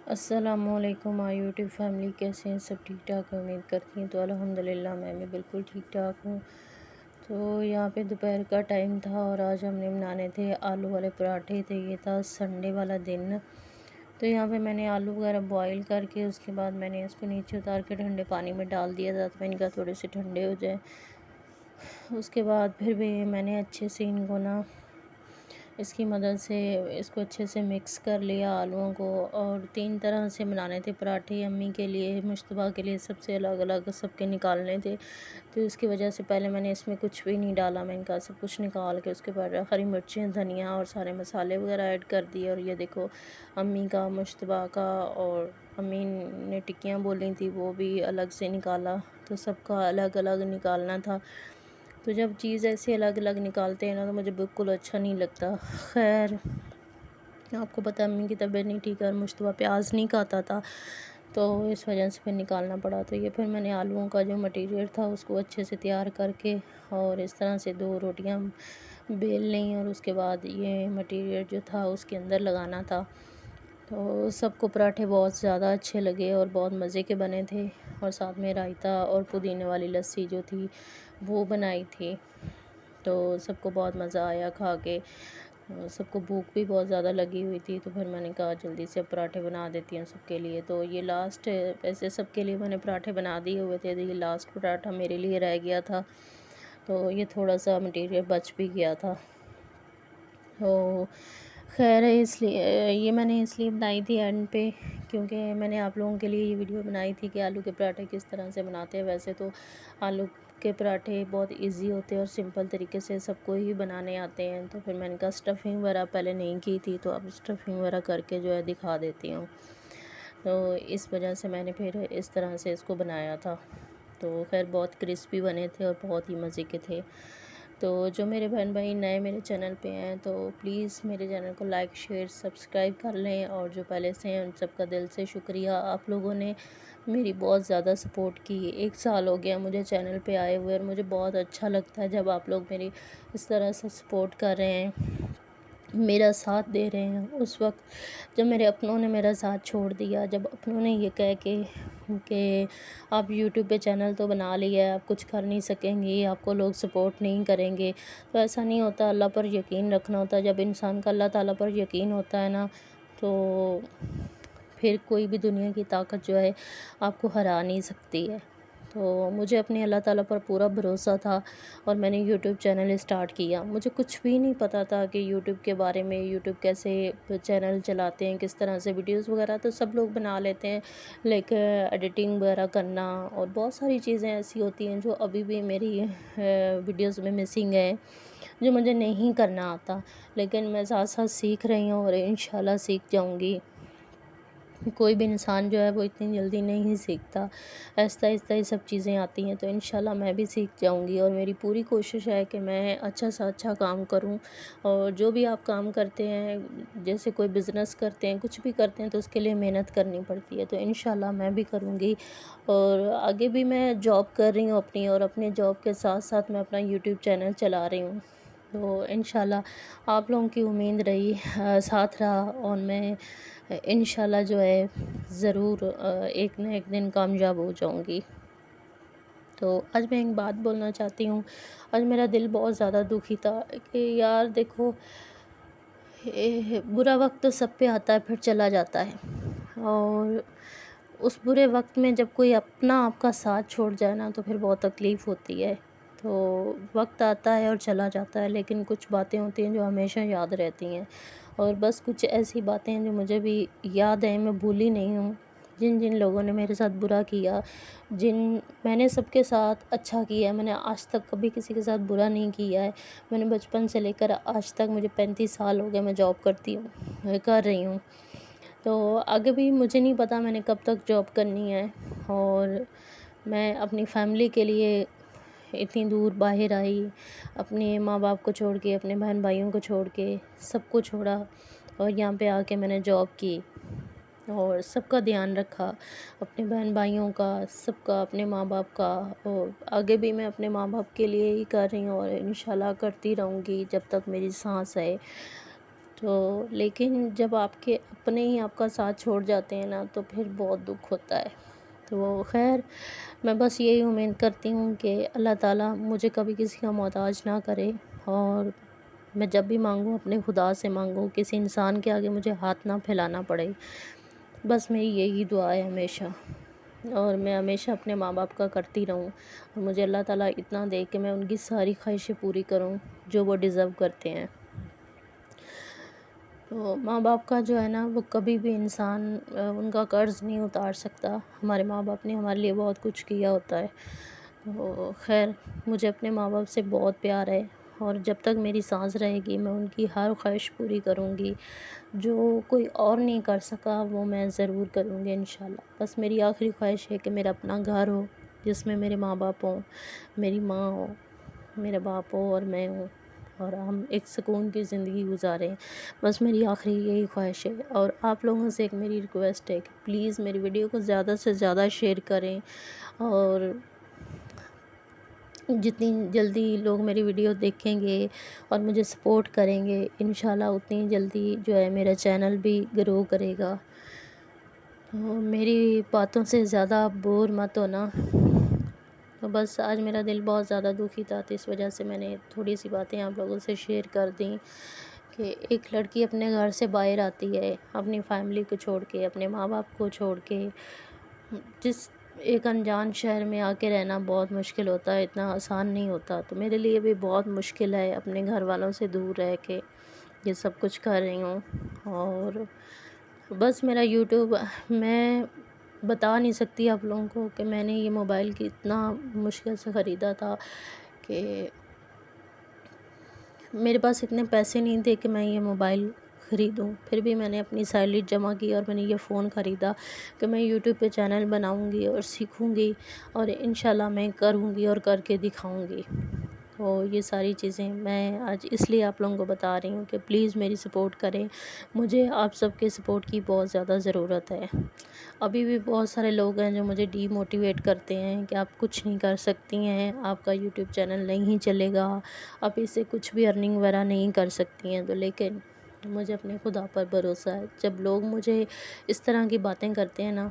السلام علیکم YouTube family, کیسے ہیں؟ سب ٹھیک ٹھاک ہے؟ امید کرتی ہیں تو الحمدللہ میں بھی بالکل ٹھیک ٹھاک ہوں۔ تو یہاں پہ دوپہر کا ٹائم تھا اور آج ہم نے بنانے تھے آلو والے پراٹھے تھے۔ یہ تھا سنڈے والا دن۔ تو یہاں پہ میں نے آلو وغیرہ بوائل کر کے اس کے بعد میں نے اس کو نیچے اتار کے ٹھنڈے پانی میں ڈال دیا تھا، تو میں نے کہا تھوڑے سے ٹھنڈے ہو جائیں۔ اس کے بعد پھر بھی میں نے اچھے سے ان کو اس کی مدد سے اس کو اچھے سے مکس کر لیا آلوؤں کو، اور 3 طرح سے بنانے تھے پراٹھے۔ امی کے لیے، مشتبہ کے لیے، سب سے الگ الگ سب کے نکالنے تھے۔ تو اس کی وجہ سے پہلے میں نے اس میں کچھ بھی نہیں ڈالا، میں نے کہا سب کچھ نکال کے اس کے بعد ہری مرچیں، دھنیا اور سارے مسالے وغیرہ ایڈ کر دیے۔ اور یہ دیکھو امی کا، مشتبہ کا، اور امی نے ٹکیاں بولی تھی وہ بھی الگ سے نکالا، تو سب کا الگ الگ نکالنا تھا۔ تو جب چیز ایسے الگ الگ نکالتے ہیں نا تو مجھے بالکل اچھا نہیں لگتا۔ خیر، آپ کو پتہ امی کی طبیعت نہیں ٹھیک ہے اور مشتبہ پیاز نہیں کھاتا تھا، تو اس وجہ سے پھر نکالنا پڑا۔ تو یہ پھر میں نے آلوؤں کا جو مٹیریل تھا اس کو اچھے سے تیار کر کے اور اس طرح سے 2 روٹیاں بیل لیں، اور اس کے بعد یہ مٹیریل جو تھا اس کے اندر لگانا تھا۔ تو سب کو پراٹھے بہت زیادہ اچھے لگے اور بہت مزے کے بنے تھے، اور ساتھ میں رائتا اور پودینے والی لسی جو تھی وہ بنائی تھی۔ تو سب کو بہت مزہ آیا کھا کے، سب کو بھوک بھی بہت زیادہ لگی ہوئی تھی، تو پھر میں نے کہا جلدی سے پراٹھے بنا دیتی ہوں سب کے لیے۔ تو یہ لاسٹ، ایسے سب کے لیے میں نے پراٹھے بنا دیے ہوئے تھے، تو یہ لاسٹ پراٹھا میرے لیے رہ گیا تھا، تو یہ تھوڑا سا مٹیریل بچ بھی گیا تھا۔ تو خیر، اس لیے یہ میں نے اس لیے بنائی تھی اینڈ پہ، کیونکہ میں نے آپ لوگوں کے لیے یہ ویڈیو بنائی تھی کہ آلو کے پراٹھے کس طرح سے بناتے ہیں۔ ویسے تو آلو کے پراٹھے بہت ایزی ہوتے ہیں اور سمپل طریقے سے سب کو ہی بنانے آتے ہیں، تو پھر میں نے کہا اسٹفنگ وغیرہ پہلے نہیں کی تھی، تو اب اسٹفنگ وغیرہ کر کے جو ہے دکھا دیتی ہوں۔ تو اس وجہ سے میں نے پھر اس طرح سے اس کو بنایا تھا۔ تو خیر، بہت کرسپی بنے تھے اور بہت ہی مزے کے تھے۔ تو جو میرے بہن بھائی نئے میرے چینل پہ ہیں تو پلیز میرے چینل کو لائک، شیئر، سبسکرائب کر لیں، اور جو پہلے سے ہیں ان سب کا دل سے شکریہ۔ آپ لوگوں نے میری بہت زیادہ سپورٹ کی۔ 1 سال ہو گیا مجھے چینل پہ آئے ہوئے، اور مجھے بہت اچھا لگتا ہے جب آپ لوگ میری اس طرح سے سپورٹ کر رہے ہیں، میرا ساتھ دے رہے ہیں۔ اس وقت جب میرے اپنوں نے میرا ساتھ چھوڑ دیا، جب اپنوں نے یہ کہہ کہ آپ یوٹیوب پہ چینل تو بنا لیا ہے، آپ کچھ کر نہیں سکیں گی، آپ کو لوگ سپورٹ نہیں کریں گے، تو ایسا نہیں ہوتا۔ اللہ پر یقین رکھنا ہوتا ہے۔ جب انسان کا اللہ تعالیٰ پر یقین ہوتا ہے نا، تو پھر کوئی بھی دنیا کی طاقت جو ہے آپ کو ہرا نہیں سکتی ہے۔ تو مجھے اپنے اللہ تعالیٰ پر پورا بھروسہ تھا، اور میں نے یوٹیوب چینل اسٹارٹ کیا۔ مجھے کچھ بھی نہیں پتہ تھا کہ یوٹیوب کے بارے میں، یوٹیوب کیسے چینل چلاتے ہیں، کس طرح سے ویڈیوز وغیرہ تو سب لوگ بنا لیتے ہیں، لیکن ایڈیٹنگ وغیرہ کرنا اور بہت ساری چیزیں ایسی ہوتی ہیں جو ابھی بھی میری ویڈیوز میں مسنگ ہے، جو مجھے نہیں کرنا آتا، لیکن میں ساتھ ساتھ سیکھ رہی ہوں اور انشاءاللہ سیکھ جاؤں گی۔ کوئی بھی انسان جو ہے وہ اتنی جلدی نہیں سیکھتا، آہستہ آہستہ یہ سب چیزیں آتی ہیں، تو انشاءاللہ میں بھی سیکھ جاؤں گی، اور میری پوری کوشش ہے کہ میں اچھا سا اچھا کام کروں۔ اور جو بھی آپ کام کرتے ہیں، جیسے کوئی بزنس کرتے ہیں، کچھ بھی کرتے ہیں، تو اس کے لیے محنت کرنی پڑتی ہے، تو انشاءاللہ میں بھی کروں گی۔ اور آگے بھی میں جاب کر رہی ہوں اپنی، اور اپنے جاب کے ساتھ ساتھ میں اپنا یوٹیوب چینل چلا رہی ہوں، تو انشاءاللہ آپ لوگوں کی امید رہی، ساتھ رہا، اور میں انشاءاللہ جو ہے ضرور ایک نہ ایک دن کامیاب ہو جاؤں گی۔ تو آج میں ایک بات بولنا چاہتی ہوں۔ آج میرا دل بہت زیادہ دکھی تھا کہ یار دیکھو، برا وقت تو سب پہ آتا ہے، پھر چلا جاتا ہے، اور اس برے وقت میں جب کوئی اپنا آپ کا ساتھ چھوڑ جائے نا تو پھر بہت تکلیف ہوتی ہے۔ تو وقت آتا ہے اور چلا جاتا ہے، لیکن کچھ باتیں ہوتی ہیں جو ہمیشہ یاد رہتی ہیں، اور بس کچھ ایسی باتیں ہیں جو مجھے بھی یاد ہیں، میں بھولی نہیں ہوں۔ جن جن لوگوں نے میرے ساتھ برا کیا، میں نے سب کے ساتھ اچھا کیا ہے، میں نے آج تک کبھی کسی کے ساتھ برا نہیں کیا ہے۔ میں نے بچپن سے لے کر آج تک، مجھے 35 سال ہو گئے، میں جاب کر رہی ہوں، تو آگے بھی مجھے نہیں پتا میں نے کب تک جاب کرنی ہے، اور میں اپنی فیملی کے لیے اتنی دور باہر آئی، اپنے ماں باپ کو چھوڑ کے، اپنے بہن بھائیوں کو چھوڑ کے، سب کو چھوڑا، اور یہاں پہ آ کے میں نے جاب کی، اور سب کا دھیان رکھا، اپنے بہن بھائیوں کا، سب کا، اپنے ماں باپ کا، اور آگے بھی میں اپنے ماں باپ کے لیے ہی کر رہی ہوں، اور انشاءاللہ کرتی رہوں گی جب تک میری سانس ہے۔ تو لیکن جب آپ کے اپنے ہی آپ کا ساتھ چھوڑ جاتے ہیں نا تو پھر بہت دکھ ہوتا ہے۔ تو خیر میں بس یہی امید کرتی ہوں کہ اللہ تعالیٰ مجھے کبھی کسی کا محتاج نہ کرے، اور میں جب بھی مانگوں اپنے خدا سے مانگوں، کسی انسان کے آگے مجھے ہاتھ نہ پھیلانا پڑے۔ بس میری یہی دعا ہے ہمیشہ، اور میں ہمیشہ اپنے ماں باپ کا کرتی رہوں، اور مجھے اللہ تعالیٰ اتنا دے کہ میں ان کی ساری خواہشیں پوری کروں جو وہ ڈیزرو کرتے ہیں۔ تو ماں باپ کا جو ہے نا وہ کبھی بھی انسان ان کا قرض نہیں اتار سکتا۔ ہمارے ماں باپ نے ہمارے لیے بہت کچھ کیا ہوتا ہے۔ تو خیر مجھے اپنے ماں باپ سے بہت پیار ہے، اور جب تک میری سانس رہے گی میں ان کی ہر خواہش پوری کروں گی، جو کوئی اور نہیں کر سکا وہ میں ضرور کروں گی انشاءاللہ۔ بس میری آخری خواہش ہے کہ میرا اپنا گھر ہو، جس میں میرے ماں باپ ہوں، میری ماں ہو، میرا باپ ہو اور میں ہوں، اور ہم ایک سکون کی زندگی گزاریں۔ بس میری آخری یہی خواہش ہے، اور آپ لوگوں سے ایک میری ریکویسٹ ہے کہ پلیز میری ویڈیو کو زیادہ سے زیادہ شیئر کریں، اور جتنی جلدی لوگ میری ویڈیو دیکھیں گے اور مجھے سپورٹ کریں گے انشاءاللہ اتنی جلدی جو ہے میرا چینل بھی گرو کرے گا۔ تو میری باتوں سے زیادہ بور مت ہونا۔ تو بس آج میرا دل بہت زیادہ دکھی تھا، تو اس وجہ سے میں نے تھوڑی سی باتیں آپ لوگوں سے شیئر کر دیں کہ ایک لڑکی اپنے گھر سے باہر آتی ہے اپنی فیملی کو چھوڑ کے، اپنے ماں باپ کو چھوڑ کے، جس ایک انجان شہر میں آ کے رہنا بہت مشکل ہوتا ہے، اتنا آسان نہیں ہوتا۔ تو میرے لیے بھی بہت مشکل ہے اپنے گھر والوں سے دور رہ کے یہ سب کچھ کر رہی ہوں۔ اور بس میرا یوٹیوب میں بتا نہیں سکتی آپ لوگوں کو کہ میں نے یہ موبائل کی اتنا مشکل سے خریدا تھا کہ میرے پاس اتنے پیسے نہیں تھے کہ میں یہ موبائل خریدوں، پھر بھی میں نے اپنی سیلری جمع کی اور میں نے یہ فون خریدا کہ میں یوٹیوب پہ چینل بناؤں گی اور سیکھوں گی، اور انشاءاللہ میں کروں گی اور کر کے دکھاؤں گی۔ تو یہ ساری چیزیں میں آج اس لیے آپ لوگوں کو بتا رہی ہوں کہ پلیز میری سپورٹ کریں، مجھے آپ سب کے سپورٹ کی بہت زیادہ ضرورت ہے۔ ابھی بھی بہت سارے لوگ ہیں جو مجھے ڈی موٹیویٹ کرتے ہیں کہ آپ کچھ نہیں کر سکتی ہیں، آپ کا یوٹیوب چینل نہیں چلے گا، آپ اس سے کچھ بھی ارننگ وغیرہ نہیں کر سکتی ہیں۔ تو لیکن مجھے اپنے خدا پر بھروسہ ہے، جب لوگ مجھے اس طرح کی باتیں کرتے ہیں نا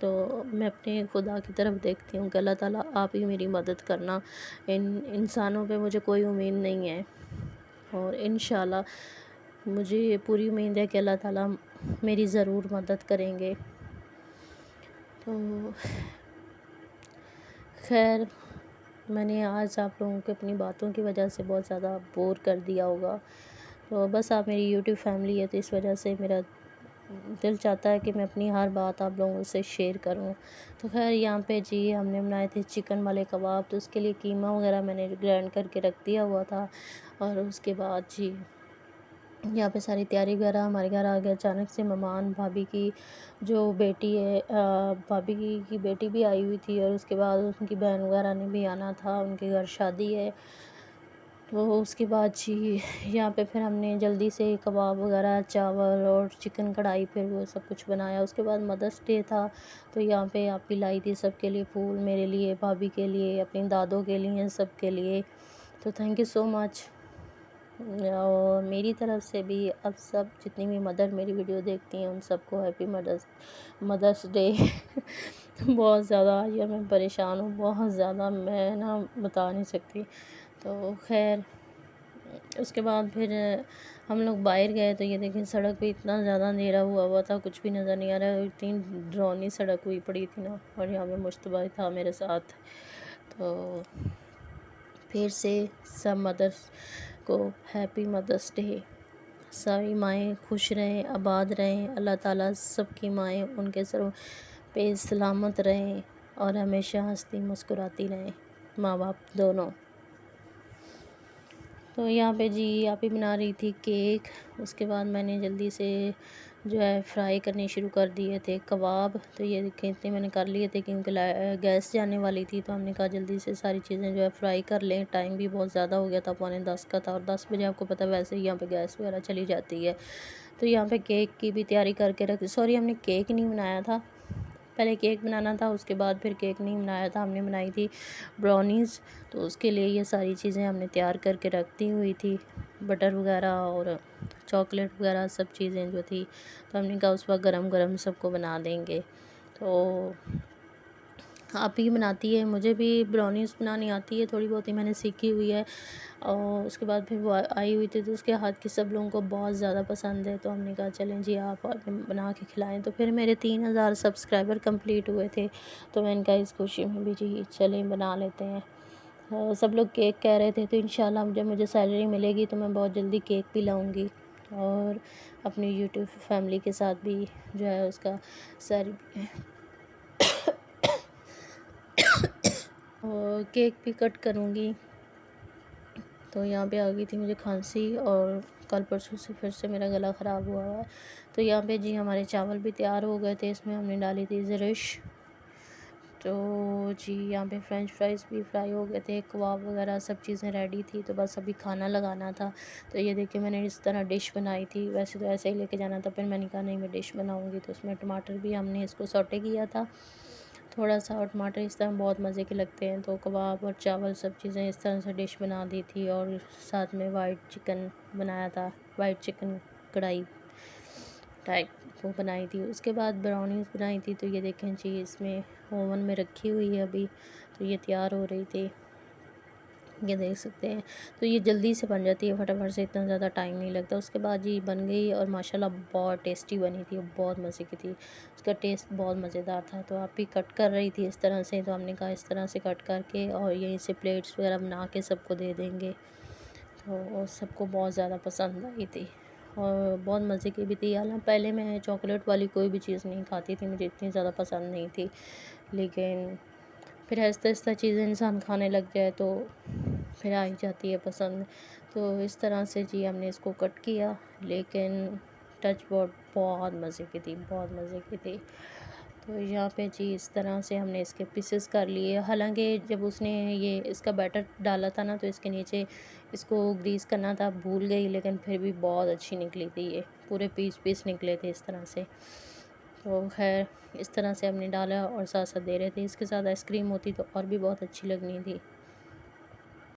تو میں اپنے خدا کی طرف دیکھتی ہوں کہ اللہ تعالیٰ آپ ہی میری مدد کرنا، ان انسانوں پہ مجھے کوئی امید نہیں ہے، اور انشاءاللہ مجھے یہ پوری امید ہے کہ اللہ تعالیٰ میری ضرور مدد کریں گے۔ تو خیر میں نے آج آپ لوگوں کو اپنی باتوں کی وجہ سے بہت زیادہ بور کر دیا ہوگا، تو بس آپ میری یوٹیوب فیملی ہے تو اس وجہ سے میرا دل چاہتا ہے کہ میں اپنی ہر بات آپ لوگوں سے شیئر کروں۔ تو خیر یہاں پہ جی ہم نے بنائے تھے چکن والے کباب، تو اس کے لیے قیمہ وغیرہ میں نے گرینڈ کر کے رکھ دیا ہوا تھا، اور اس کے بعد جی یہاں پہ ساری تیاری وغیرہ ہمارے گھر آ گیا اچانک سے مہمان، بھابھی کی جو بیٹی ہے، بھابھی کی بیٹی بھی آئی ہوئی تھی، اور اس کے بعد ان کی بہن وغیرہ نے بھی آنا تھا، ان کے گھر شادی ہے۔ تو اس کے بعد جی یہاں پہ پھر ہم نے جلدی سے کباب وغیرہ، چاول اور چکن کڑھائی پھر وہ سب کچھ بنایا۔ اس کے بعد مدرس ڈے تھا تو یہاں پہ آپ ہی لائی تھی سب کے لیے پھول، میرے لیے، بھابھی کے لیے، اپنی دادوں کے لیے، سب کے لیے۔ تو تھینک یو سو مچ، اور میری طرف سے بھی اب سب جتنی بھی مدر میری ویڈیو دیکھتی ہیں ان سب کو ہیپی مدرس ڈے۔ بہت زیادہ یہ میں پریشان ہوں، بہت زیادہ، میں نا بتا نہیں سکتی۔ تو خیر اس کے بعد پھر ہم لوگ باہر گئے تو یہ دیکھیں سڑک پہ اتنا زیادہ اندھیرا ہوا ہوا تھا، کچھ بھی نظر نہیں آ رہا، اتنی ڈراؤنی سڑک ہوئی پڑی تھی نا، اور یہاں پہ مشتبہ تھا میرے ساتھ۔ تو پھر سے سب مدرس کو ہیپی مدرس ڈے، ساری مائیں خوش رہیں، آباد رہیں، اللہ تعالیٰ سب کی مائیں ان کے سروں پہ سلامت رہیں اور ہمیشہ ہنستی مسکراتی رہیں، ماں باپ دونوں۔ تو یہاں پہ جی آپ ہی بنا رہی تھی کیک، اس کے بعد میں نے جلدی سے جو ہے فرائی کرنے شروع کر دیے تھے کباب، تو یہ دیکھیں اتنے میں نے کر لیے تھے کیونکہ گیس جانے والی تھی، تو ہم نے کہا جلدی سے ساری چیزیں جو ہے فرائی کر لیں، ٹائم بھی بہت زیادہ ہو گیا تھا، 9:45 کا تھا، اور 10 بجے آپ کو پتہ ویسے ہی یہاں پہ گیس وغیرہ چلی جاتی ہے۔ تو یہاں پہ کیک کی بھی تیاری کر کے سوری ہم نے کیک نہیں بنایا تھا، پہلے کیک بنانا تھا، اس کے بعد پھر کیک نہیں بنایا تھا، ہم نے بنائی تھی براؤنیز، تو اس کے لیے یہ ساری چیزیں ہم نے تیار کر کے رکھ دی ہوئی تھی، بٹر وغیرہ اور چاکلیٹ وغیرہ سب چیزیں جو تھی، تو ہم نے کہا اس وقت گرم گرم سب کو بنا دیں گے۔ تو آپ ہی بناتی ہے، مجھے بھی براؤنیز بنانی آتی ہے تھوڑی بہت ہی، میں نے سیکھی ہوئی ہے، اور اس کے بعد پھر وہ آئی ہوئی تھی تو اس کے ہاتھ کی سب لوگوں کو بہت زیادہ پسند ہے، تو ہم نے کہا چلیں جی آپ بنا کے کھلائیں۔ تو پھر میرے 3000 سبسکرائبر کمپلیٹ ہوئے تھے، تو میں نے کہا اس خوشی میں بھی جی چلیں بنا لیتے ہیں۔ سب لوگ کیک کہہ رہے تھے، تو انشاءاللہ جب مجھے سیلری ملے گی تو میں بہت جلدی کیک بھی لاؤں گی، اور اپنی یوٹیوب فیملی کے ساتھ بھی جو ہے اس کا اور کیک بھی کٹ کروں گی۔ تو یہاں پہ آ گئی تھی مجھے کھانسی، اور کل پرسوں سے پھر سے میرا گلا خراب ہوا ہے۔ تو یہاں پہ جی ہمارے چاول بھی تیار ہو گئے تھے، اس میں ہم نے ڈالی تھی زرش۔ تو جی یہاں پہ فرینچ فرائز بھی فرائی ہو گئے تھے، کباب وغیرہ سب چیزیں ریڈی تھی، تو بس ابھی کھانا لگانا تھا۔ تو یہ دیکھیں میں نے اس طرح ڈش بنائی تھی، ویسے تو ایسے ہی لے کے جانا تھا، پھر میں نے کہا نہیں میں ڈش بناؤں گی، تو اس میں ٹماٹر بھی ہم نے اس کو سوٹے کیا تھا تھوڑا سا، اور ٹماٹر اس طرح بہت مزے کے لگتے ہیں، تو کباب اور چاول سب چیزیں اس طرح سے ڈش بنا دی تھی، اور ساتھ میں وائٹ چکن بنایا تھا، وائٹ چکن کڑھائی ٹائپ وہ بنائی تھی۔ اس کے بعد براؤنیز بنائی تھی، تو یہ دیکھیں جی اس میں اوون میں رکھی ہوئی ہے ابھی، تو یہ تیار ہو رہی تھی، یہ دیکھ سکتے ہیں۔ تو یہ جلدی سے بن جاتی ہے فٹافٹ سے، اتنا زیادہ ٹائم نہیں لگتا۔ اس کے بعد جی بن گئی، اور ماشاءاللہ بہت ٹیسٹی بنی تھی، بہت مزے کی تھی، اس کا ٹیسٹ بہت مزیدار تھا۔ تو آپ بھی کٹ کر رہی تھی اس طرح سے، تو ہم نے کہا اس طرح سے کٹ کر کے اور یہیں سے پلیٹس وغیرہ بنا کے سب کو دے دیں گے، تو سب کو بہت زیادہ پسند آئی تھی، اور بہت مزے کی بھی تھی۔ حالانکہ پہلے میں چاکلیٹ والی کوئی بھی چیز نہیں کھاتی تھی، مجھے اتنی زیادہ پسند نہیں تھی، لیکن پھر آہستہ آہستہ چیزیں انسان کھانے لگ جائے تو پھر آ ہی جاتی ہے پسند۔ تو اس طرح سے جی ہم نے اس کو کٹ کیا، لیکن ٹچ بہت مزے کی تھی، بہت مزے کی تھی۔ تو یہاں پہ جی اس طرح سے ہم نے اس کے پیسز کر لیے، حالانکہ جب اس نے یہ اس کا بیٹر ڈالا تھا نا، تو اس کے نیچے اس کو گریس کرنا تھا، بھول گئی، لیکن پھر بھی بہت اچھی نکلی تھی، یہ پورے پیس نکلے تھے اس طرح سے۔ تو خیر اس طرح سے ہم نے ڈالا اور ساتھ ساتھ دے رہے تھے، اس کے ساتھ آئس کریم ہوتی تو اور بھی بہت اچھی لگنی تھی۔